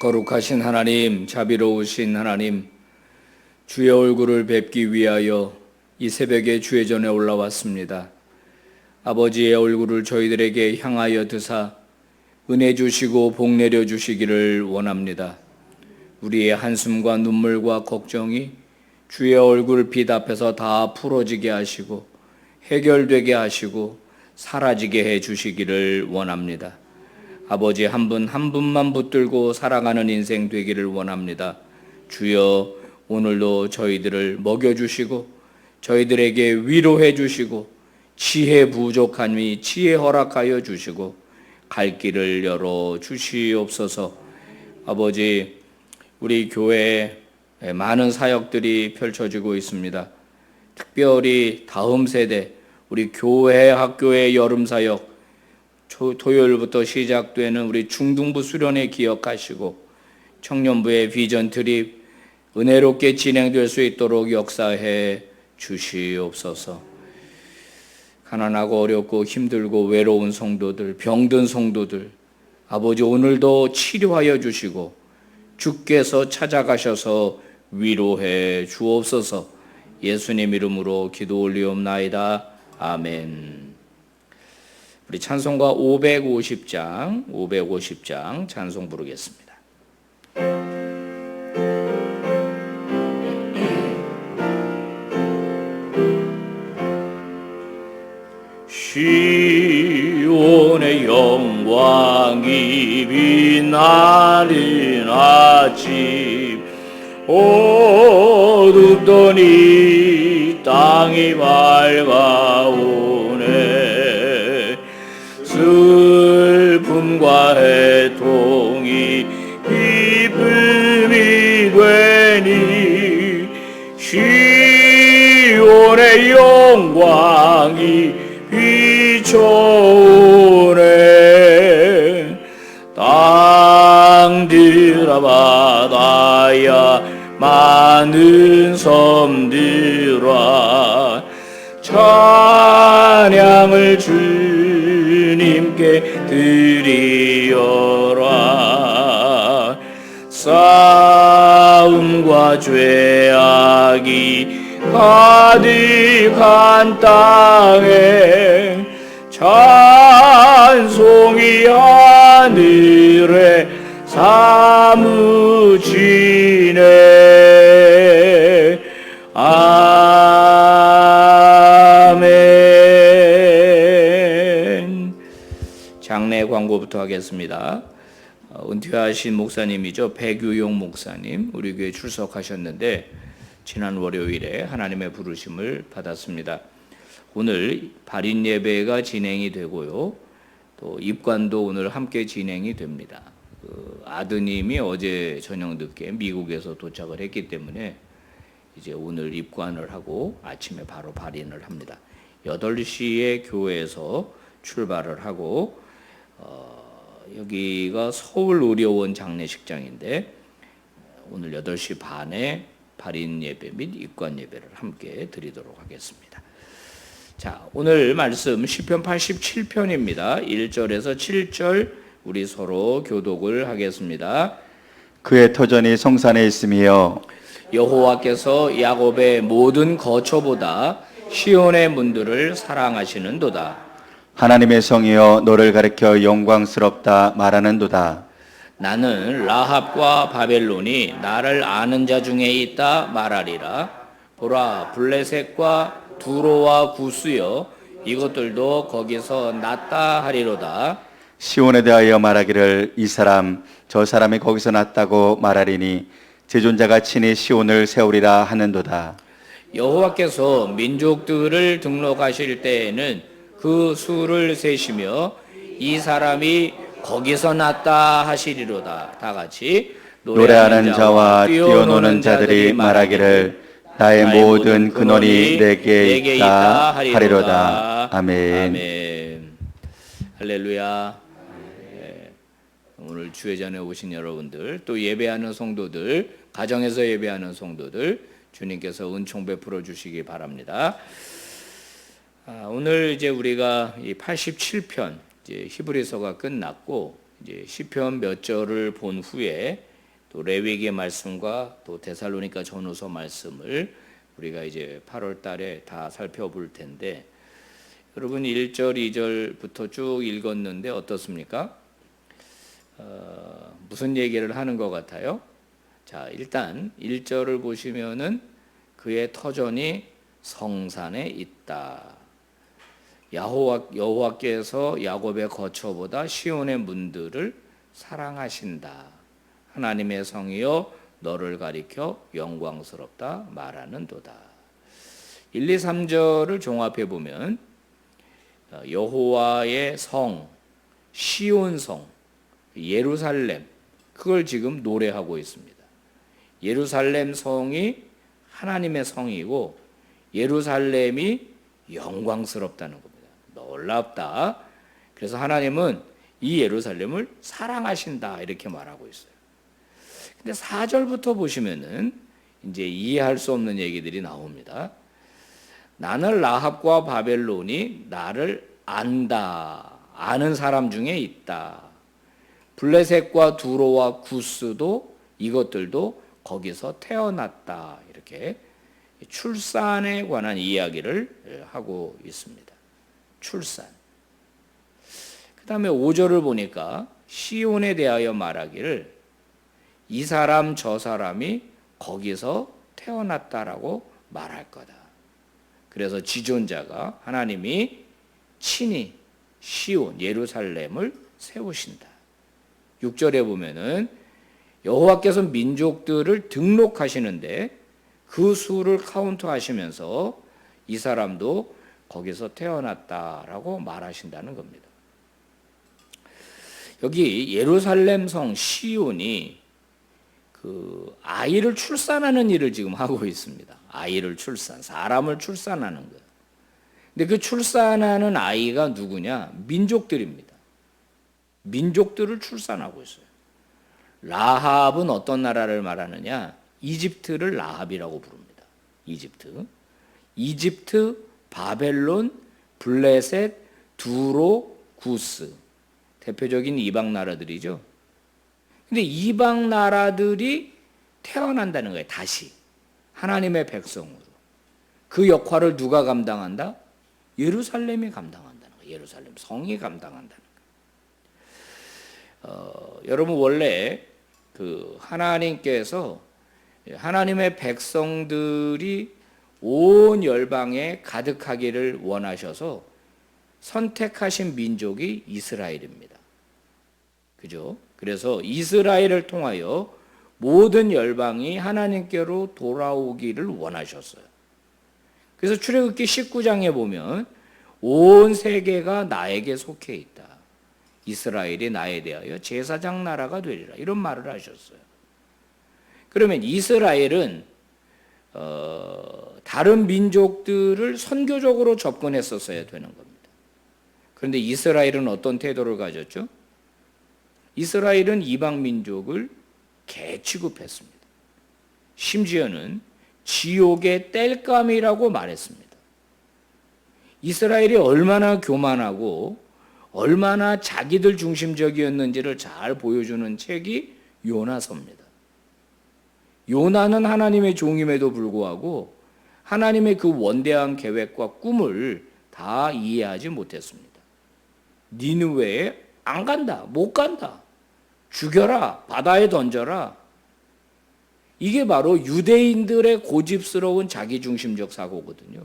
거룩하신 하나님, 자비로우신 하나님, 주의 얼굴을 뵙기 위하여 이 새벽에 주의 전에 올라왔습니다. 아버지의 얼굴을 저희들에게 향하여 드사 은혜 주시고 복 내려 주시기를 원합니다. 우리의 한숨과 눈물과 걱정이 주의 얼굴 빛 앞에서 다 풀어지게 하시고 해결되게 하시고 사라지게 해 주시기를 원합니다. 아버지 한 분 한 분만 붙들고 살아가는 인생 되기를 원합니다. 주여, 오늘도 저희들을 먹여주시고 저희들에게 위로해 주시고 지혜 부족함이 지혜 허락하여 주시고 갈 길을 열어 주시옵소서. 아버지, 우리 교회에 많은 사역들이 펼쳐지고 있습니다. 특별히 다음 세대 우리 교회 학교의 여름 사역 토요일부터 시작되는 우리 중등부 수련회 기억하시고 청년부의 비전 트립 은혜롭게 진행될 수 있도록 역사해 주시옵소서. 가난하고 어렵고 힘들고 외로운 성도들, 병든 성도들, 아버지 오늘도 치료하여 주시고 주께서 찾아가셔서 위로해 주옵소서. 예수님 이름으로 기도 올리옵나이다. 아멘. 우리 찬송가 550장 찬송 부르겠습니다. 시온의 영광이 빛나는 아침, 어둡던 이 땅이 밝아오네. 슬픔과 해통이 기쁨이 되니 시온의 영광이 비춰오네. 땅들아 바다야 많은 섬들아 찬양을 주님께 드리어라. 싸움과 죄악이 가득한 땅에 찬송이 하늘에 사무치네. 아멘. 장례 광고부터 하겠습니다. 은퇴하신 목사님이죠. 백유용 목사님, 우리 교회 출석하셨는데 지난 월요일에 하나님의 부르심을 받았습니다. 오늘 발인 예배가 진행이 되고요. 또 입관도 오늘 함께 진행이 됩니다. 아드님이 어제 저녁 늦게 미국에서 도착을 했기 때문에 이제 오늘 입관을 하고 아침에 바로 발인을 합니다. 8시에 교회에서 출발을 하고 여기가 서울의료원 장례식장인데 오늘 8시 반에 발인 예배 및 입관 예배를 함께 드리도록 하겠습니다. 자, 오늘 말씀 시편 87편입니다. 1절에서 7절 우리 서로 교독을 하겠습니다. 그의 터전이 성산에 있으며 여호와께서 야곱의 모든 거처보다 시온의 문들을 사랑하시는도다. 하나님의 성이여 너를 가리켜 영광스럽다 말하는도다. 나는 라합과 바벨론이 나를 아는 자 중에 있다 말하리라. 보라, 블레셋과 두로와 구스여 이것들도 거기서 났다 하리로다. 시온에 대하여 말하기를 이 사람 저 사람이 거기서 났다고 말하리니 제존자가 친히 시온을 세우리라 하는도다. 여호와께서 민족들을 등록하실 때에는 그 수를 세시며 이 사람이 거기서 났다 하시리로다. 다 같이 노래하는 자와 뛰어노는 자들이 말하기를 나의 모든 근원이 내게 있다 하리로다. 아멘. 아멘. 할렐루야. 오늘 주의 전에 오신 여러분들, 또 예배하는 성도들, 가정에서 예배하는 성도들, 주님께서 은총 베풀어 주시기 바랍니다. 오늘 이제 우리가 이 87편 이제 히브리서가 끝났고 이제 시편 몇 절을 본 후에 또 레위기의 말씀과 또 데살로니가 전후서 말씀을 우리가 이제 8월 달에 다 살펴볼 텐데, 여러분 1절, 2절부터 쭉 읽었는데 어떻습니까? 무슨 얘기를 하는 것 같아요? 자, 일단 1절을 보시면은 그의 터전이 성산에 있다. 여호와께서 야곱의 거처보다 시온의 문들을 사랑하신다. 하나님의 성이여 너를 가리켜 영광스럽다 말하는도다. 1, 2, 3절을 종합해 보면 여호와의 성, 시온 성, 예루살렘, 그걸 지금 노래하고 있습니다. 예루살렘 성이 하나님의 성이고 예루살렘이 영광스럽다는 겁니다. 놀랍다. 그래서 하나님은 이 예루살렘을 사랑하신다 이렇게 말하고 있어요. 근데 4절부터 보시면은 이제 이해할 수 없는 얘기들이 나옵니다. 나는 라합과 바벨론이 나를 안다. 아는 사람 중에 있다. 블레셋과 두로와 구스도 이것들도 거기서 태어났다. 이렇게 출산에 관한 이야기를 하고 있습니다. 출산. 그 다음에 5절을 보니까 시온에 대하여 말하기를 이 사람 저 사람이 거기서 태어났다라고 말할 거다. 그래서 지존자가 하나님이 친히 시온 예루살렘을 세우신다. 6절에 보면은 여호와께서 민족들을 등록하시는데 그 수를 카운트하시면서 이 사람도 거기서 태어났다라고 말하신다는 겁니다. 여기 예루살렘 성 시온이 그 아이를 출산하는 일을 지금 하고 있습니다. 아이를 사람을 출산하는 거예요. 근데 그 출산하는 아이가 누구냐? 민족들입니다. 민족들을 출산하고 있어요. 라합은 어떤 나라를 말하느냐? 이집트를 라합이라고 부릅니다. 이집트, 바벨론, 블레셋, 두로, 구스. 대표적인 이방 나라들이죠. 근데 이방 나라들이 태어난다는 거예요. 다시 하나님의 백성으로. 그 역할을 누가 감당한다? 예루살렘이 감당한다는 거예요. 예루살렘 성이 감당한다는 거예요. 여러분 원래 그 하나님께서 하나님의 백성들이 온 열방에 가득하기를 원하셔서 선택하신 민족이 이스라엘입니다. 그죠? 그래서 이스라엘을 통하여 모든 열방이 하나님께로 돌아오기를 원하셨어요. 그래서 출애굽기 19장에 보면 온 세계가 나에게 속해 있다. 이스라엘이 나에 대하여 제사장 나라가 되리라. 이런 말을 하셨어요. 그러면 이스라엘은 다른 민족들을 선교적으로 접근했었어야 되는 겁니다. 그런데 이스라엘은 어떤 태도를 가졌죠? 이스라엘은 이방 민족을 개 취급했습니다. 심지어는 지옥의 땔감이라고 말했습니다. 이스라엘이 얼마나 교만하고 얼마나 자기들 중심적이었는지를 잘 보여주는 책이 요나서입니다. 요나는 하나님의 종임에도 불구하고 하나님의 그 원대한 계획과 꿈을 다 이해하지 못했습니다. 니느웨에 안 간다, 못 간다, 죽여라, 바다에 던져라. 이게 바로 유대인들의 고집스러운 자기중심적 사고거든요.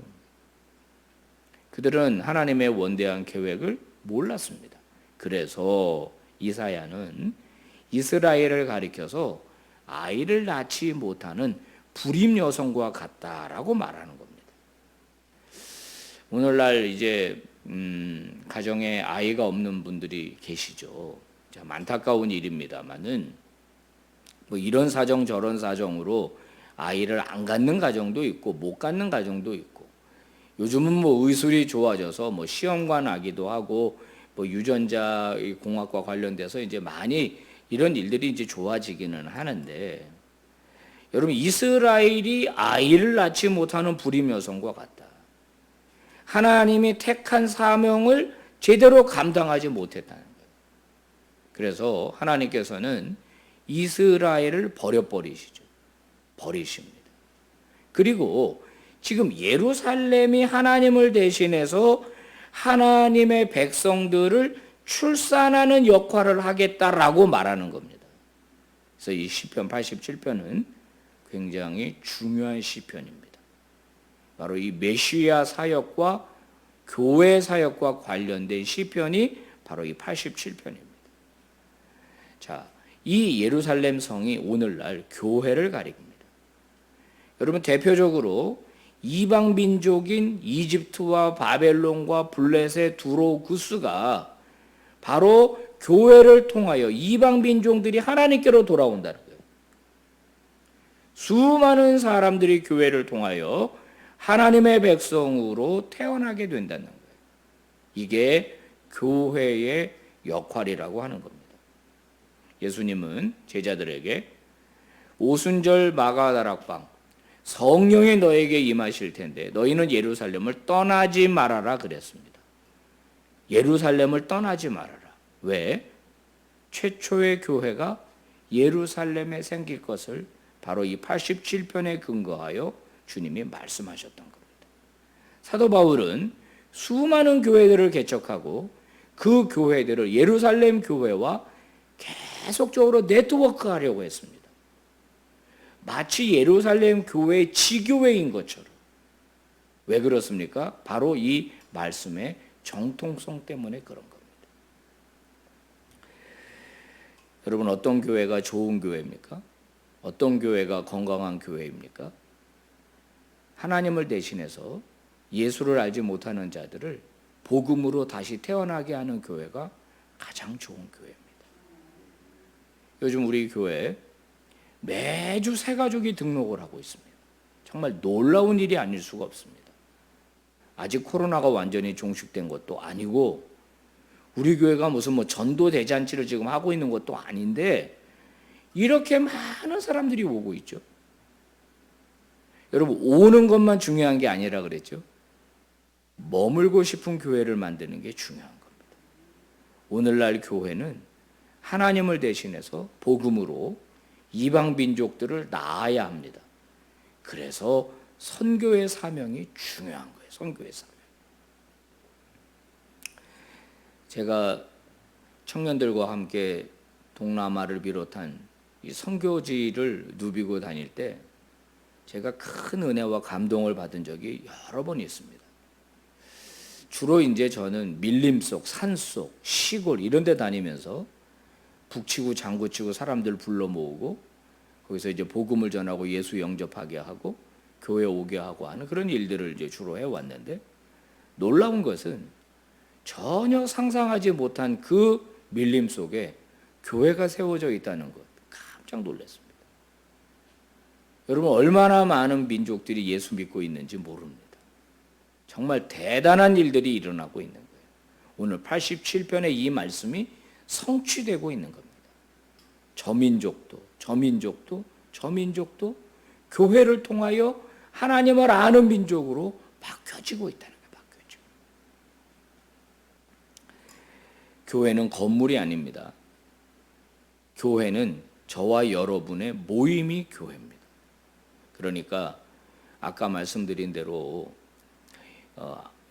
그들은 하나님의 원대한 계획을 몰랐습니다. 그래서 이사야는 이스라엘을 가리켜서 아이를 낳지 못하는 불임 여성과 같다라고 말하는 겁니다. 오늘날 이제 가정에 아이가 없는 분들이 계시죠. 참 안타까운 일입니다만은 뭐 이런 사정 저런 사정으로 아이를 안 갖는 가정도 있고 못 갖는 가정도 있고, 요즘은 뭐 의술이 좋아져서 뭐 시험관 아기도 하고 뭐 유전자 공학과 관련돼서 이제 많이 이런 일들이 이제 좋아지기는 하는데, 여러분 이스라엘이 아이를 낳지 못하는 불임 여성과 같다. 하나님이 택한 사명을 제대로 감당하지 못했다는 거예요. 그래서 하나님께서는 이스라엘을 버리십니다. 그리고 지금 예루살렘이 하나님을 대신해서 하나님의 백성들을 출산하는 역할을 하겠다라고 말하는 겁니다. 그래서 이 시편 87편은 굉장히 중요한 시편입니다. 바로 이 메시아 사역과 교회 사역과 관련된 시편이 바로 이 87편입니다. 자, 이 예루살렘 성이 오늘날 교회를 가리킵니다. 여러분, 대표적으로 이방 민족인 이집트와 바벨론과 블레셋, 두로, 구스가 바로 교회를 통하여 이방 민족들이 하나님께로 돌아온다는 거예요. 수많은 사람들이 교회를 통하여 하나님의 백성으로 태어나게 된다는 거예요. 이게 교회의 역할이라고 하는 겁니다. 예수님은 제자들에게 오순절 마가다락방 성령이 너에게 임하실 텐데 너희는 예루살렘을 떠나지 말아라 그랬습니다. 예루살렘을 떠나지 말아라. 왜? 최초의 교회가 예루살렘에 생길 것을 바로 이 87편에 근거하여 주님이 말씀하셨던 겁니다. 사도 바울은 수많은 교회들을 개척하고 그 교회들을 예루살렘 교회와 계속적으로 네트워크하려고 했습니다. 마치 예루살렘 교회의 지교회인 것처럼. 왜 그렇습니까? 바로 이 말씀의 정통성 때문에 그런 겁니다. 여러분, 어떤 교회가 좋은 교회입니까? 어떤 교회가 건강한 교회입니까? 하나님을 대신해서 예수를 알지 못하는 자들을 복음으로 다시 태어나게 하는 교회가 가장 좋은 교회입니다. 요즘 우리 교회 매주 새 가족이 등록을 하고 있습니다. 정말 놀라운 일이 아닐 수가 없습니다. 아직 코로나가 완전히 종식된 것도 아니고 우리 교회가 무슨 전도 대잔치를 지금 하고 있는 것도 아닌데 이렇게 많은 사람들이 오고 있죠. 여러분, 오는 것만 중요한 게 아니라 그랬죠. 머물고 싶은 교회를 만드는 게 중요한 겁니다. 오늘날 교회는 하나님을 대신해서 복음으로 이방 민족들을 낳아야 합니다. 그래서 선교의 사명이 중요한 거예요. 선교의 사명. 제가 청년들과 함께 동남아를 비롯한 이 선교지를 누비고 다닐 때 제가 큰 은혜와 감동을 받은 적이 여러 번 있습니다. 주로 이제 저는 밀림 속, 산 속, 시골 이런 데 다니면서 북치고 장구치고 사람들 불러 모으고 거기서 이제 복음을 전하고 예수 영접하게 하고 교회 오게 하고 하는 그런 일들을 이제 주로 해왔는데 놀라운 것은 전혀 상상하지 못한 그 밀림 속에 교회가 세워져 있다는 것 깜짝 놀랐습니다. 여러분, 얼마나 많은 민족들이 예수 믿고 있는지 모릅니다. 정말 대단한 일들이 일어나고 있는 거예요. 오늘 87편의 이 말씀이 성취되고 있는 겁니다. 저민족도 교회를 통하여 하나님을 아는 민족으로 바뀌어지고 있다는 거예요. 바뀌어지고. 교회는 건물이 아닙니다. 교회는 저와 여러분의 모임이 교회입니다. 그러니까 아까 말씀드린 대로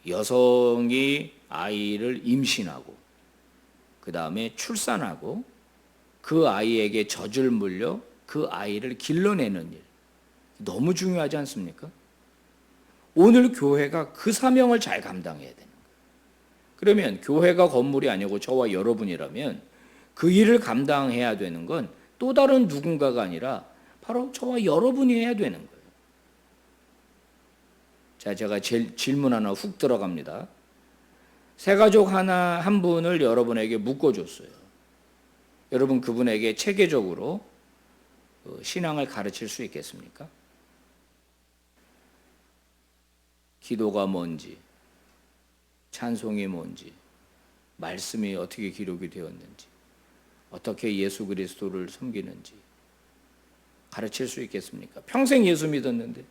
여성이 아이를 임신하고 그 다음에 출산하고 그 아이에게 젖을 물려 그 아이를 길러내는 일 너무 중요하지 않습니까? 오늘 교회가 그 사명을 잘 감당해야 되는 거예요. 그러면 교회가 건물이 아니고 저와 여러분이라면 그 일을 감당해야 되는 건 또 다른 누군가가 아니라 바로 저와 여러분이 해야 되는 거예요. 자, 제가 질문 하나 훅 들어갑니다. 새가족 한 분을 여러분에게 묶어줬어요. 여러분 그분에게 체계적으로 신앙을 가르칠 수 있겠습니까? 기도가 뭔지, 찬송이 뭔지, 말씀이 어떻게 기록이 되었는지, 어떻게 예수 그리스도를 섬기는지 가르칠 수 있겠습니까? 평생 예수 믿었는데.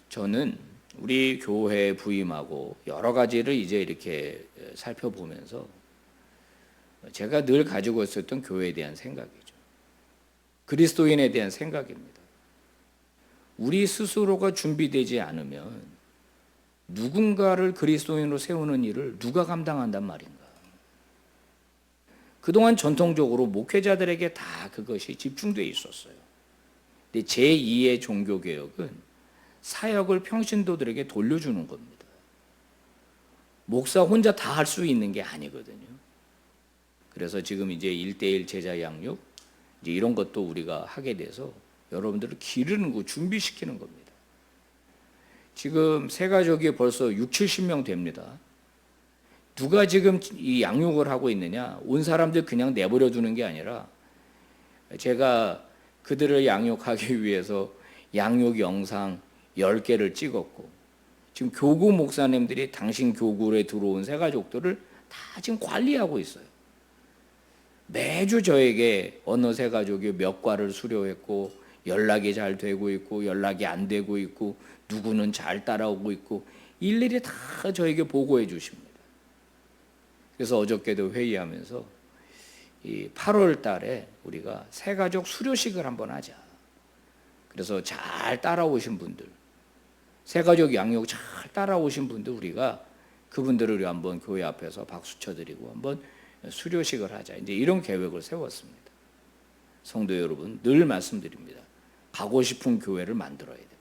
저는 우리 교회에 부임하고 여러 가지를 이제 이렇게 살펴보면서 제가 늘 가지고 있었던 교회에 대한 생각이죠. 그리스도인에 대한 생각입니다. 우리 스스로가 준비되지 않으면 누군가를 그리스도인으로 세우는 일을 누가 감당한단 말인가? 그동안 전통적으로 목회자들에게 다 그것이 집중되어 있었어요. 근데 제2의 종교개혁은 사역을 평신도들에게 돌려주는 겁니다. 목사 혼자 다 할 수 있는 게 아니거든요. 그래서 지금 이제 1:1 제자 양육 이제 이런 것도 우리가 하게 돼서 여러분들을 기르는 거 준비시키는 겁니다. 지금 새 가족이 벌써 6, 70명 됩니다. 누가 지금 이 양육을 하고 있느냐? 온 사람들 그냥 내버려 두는 게 아니라 제가 그들을 양육하기 위해서 양육 영상 10개를 찍었고 지금 교구 목사님들이 당신 교구에 들어온 새 가족들을 다 지금 관리하고 있어요. 매주 저에게 어느 새 가족이 몇 과를 수료했고 연락이 잘 되고 있고 연락이 안 되고 있고 누구는 잘 따라오고 있고 일일이 다 저에게 보고해 주십니다. 그래서 어저께도 회의하면서 이 8월 달에 우리가 새 가족 수료식을 한번 하자. 그래서 잘 따라오신 분들, 새 가족 양육 잘 따라오신 분들 우리가 그분들을 우리 한번 교회 앞에서 박수 쳐드리고 한번 수료식을 하자. 이제 이런 계획을 세웠습니다. 성도 여러분, 늘 말씀드립니다. 가고 싶은 교회를 만들어야 됩니다.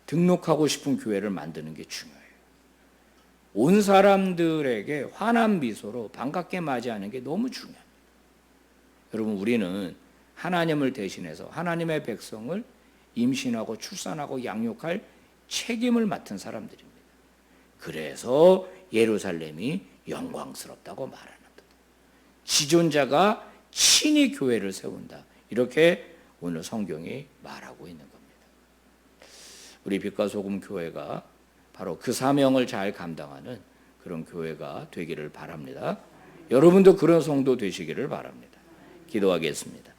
등록하고 싶은 교회를 만드는 게 중요해요. 온 사람들에게 환한 미소로 반갑게 맞이하는 게 너무 중요합니다. 여러분, 우리는 하나님을 대신해서 하나님의 백성을 임신하고 출산하고 양육할 책임을 맡은 사람들입니다. 그래서 예루살렘이 영광스럽다고 말합니다. 지존자가 친히 교회를 세운다. 이렇게 오늘 성경이 말하고 있는 겁니다. 우리 빛과 소금 교회가 바로 그 사명을 잘 감당하는 그런 교회가 되기를 바랍니다. 여러분도 그런 성도 되시기를 바랍니다. 기도하겠습니다.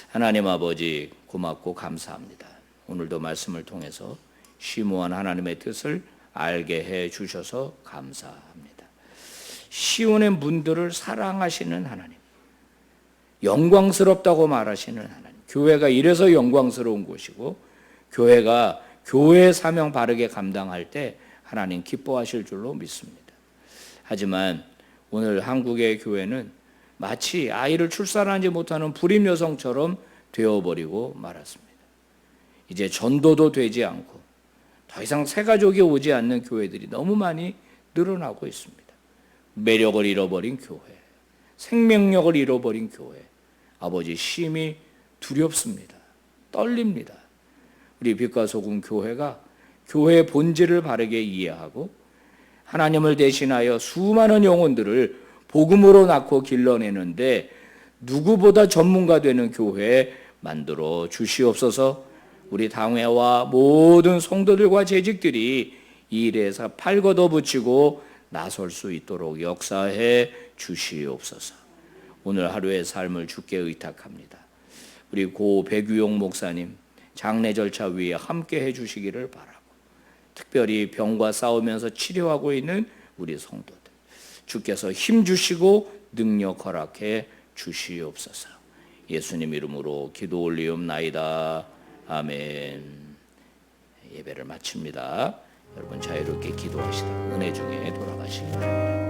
하나님 아버지 고맙고 감사합니다. 오늘도 말씀을 통해서 심오한 하나님의 뜻을 알게 해 주셔서 감사합니다. 시온의 문들을 사랑하시는 하나님, 영광스럽다고 말하시는 하나님, 교회가 이래서 영광스러운 곳이고 교회가 교회의 사명 바르게 감당할 때 하나님 기뻐하실 줄로 믿습니다. 하지만 오늘 한국의 교회는 마치 아이를 출산하지 못하는 불임 여성처럼 되어버리고 말았습니다. 이제 전도도 되지 않고 더 이상 새 가족이 오지 않는 교회들이 너무 많이 늘어나고 있습니다. 매력을 잃어버린 교회, 생명력을 잃어버린 교회, 아버지 심히 두렵습니다. 떨립니다. 우리 빛과 소금 교회가 교회의 본질을 바르게 이해하고 하나님을 대신하여 수많은 영혼들을 복음으로 낳고 길러내는데 누구보다 전문가 되는 교회 만들어 주시옵소서. 우리 당회와 모든 성도들과 재직들이 이 일에서 팔 걷어붙이고 나설 수 있도록 역사해 주시옵소서. 오늘 하루의 삶을 주께 의탁합니다. 우리 고 백유용 목사님 장례 절차 위에 함께 해주시기를 바라고, 특별히 병과 싸우면서 치료하고 있는 우리 성도들 주께서 힘 주시고 능력 허락해 주시옵소서. 예수님 이름으로 기도 올리옵나이다. 아멘. 예배를 마칩니다. 여러분 자유롭게 기도하시다 은혜 중에 돌아가시기 바랍니다.